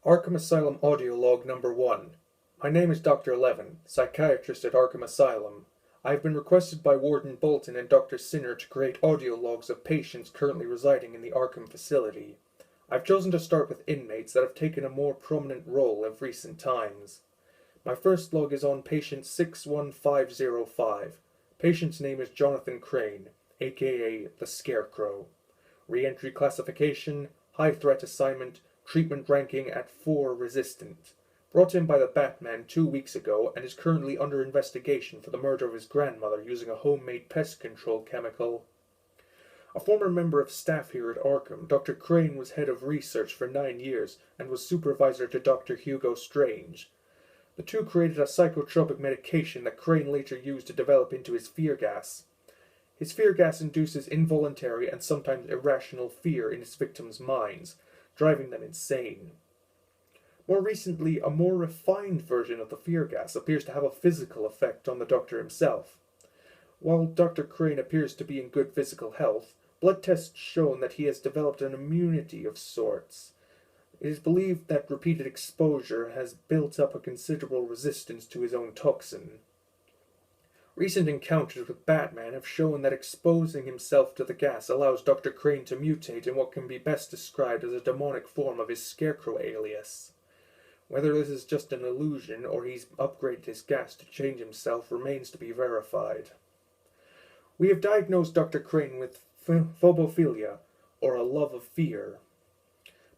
Arkham Asylum Audio Log Number 1. My name is Dr. Levin, psychiatrist at Arkham Asylum. I have been requested by Warden Bolton and Dr. Sinner to create audio logs of patients currently residing in the Arkham facility. I've chosen to start with inmates that have taken a more prominent role of recent times. My first log is on patient 61505. Patient's name is Jonathan Crane, aka the Scarecrow. Re-entry classification, high threat assignment, treatment ranking at 4 resistant. Brought in by the Batman 2 weeks ago and is currently under investigation for the murder of his grandmother using a homemade pest control chemical. A former member of staff here at Arkham, Dr. Crane was head of research for 9 years and was supervisor to Dr. Hugo Strange. The two created a psychotropic medication that Crane later used to develop into his fear gas. His fear gas induces involuntary and sometimes irrational fear in his victims' minds, driving them insane. More recently, a more refined version of the fear gas appears to have a physical effect on the doctor himself. While Dr. Crane appears to be in good physical health, blood tests shown that he has developed an immunity of sorts. It is believed that repeated exposure has built up a considerable resistance to his own toxin. Recent encounters with Batman have shown that exposing himself to the gas allows Dr. Crane to mutate in what can be best described as a demonic form of his Scarecrow alias. Whether this is just an illusion or he's upgraded his gas to change himself remains to be verified. We have diagnosed Dr. Crane with phobophilia, or a love of fear.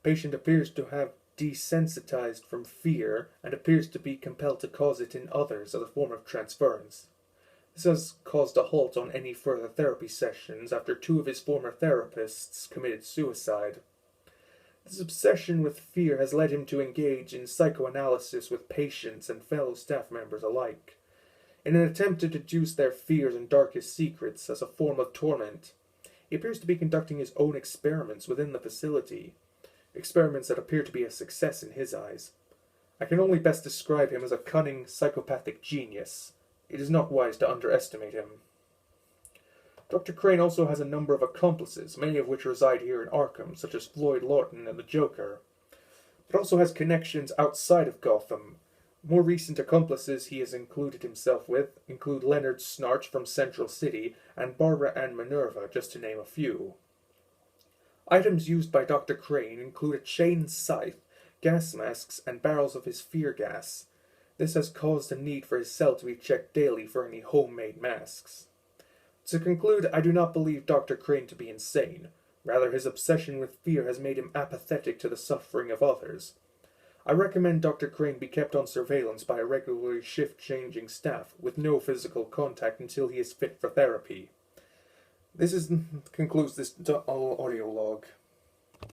Patient appears to have desensitized from fear and appears to be compelled to cause it in others as a form of transference. This has caused a halt on any further therapy sessions after 2 of his former therapists committed suicide. This obsession with fear has led him to engage in psychoanalysis with patients and fellow staff members alike. In an attempt to deduce their fears and darkest secrets as a form of torment, he appears to be conducting his own experiments within the facility, experiments that appear to be a success in his eyes. I can only best describe him as a cunning, psychopathic genius. It is not wise to underestimate him. Dr. Crane also has a number of accomplices, many of which reside here in Arkham, such as Floyd Lawton and the Joker, but also has connections outside of Gotham. More recent accomplices he has included himself with include Leonard Snarch from Central City and Barbara Ann Minerva, just to name a few. Items used by Dr. Crane include a chain scythe, gas masks, and barrels of his fear gas. This has caused a need for his cell to be checked daily for any homemade masks. To conclude, I do not believe Dr. Crane to be insane. Rather, his obsession with fear has made him apathetic to the suffering of others. I recommend Dr. Crane be kept on surveillance by a regularly shift-changing staff, with no physical contact until he is fit for therapy. Concludes this audio log.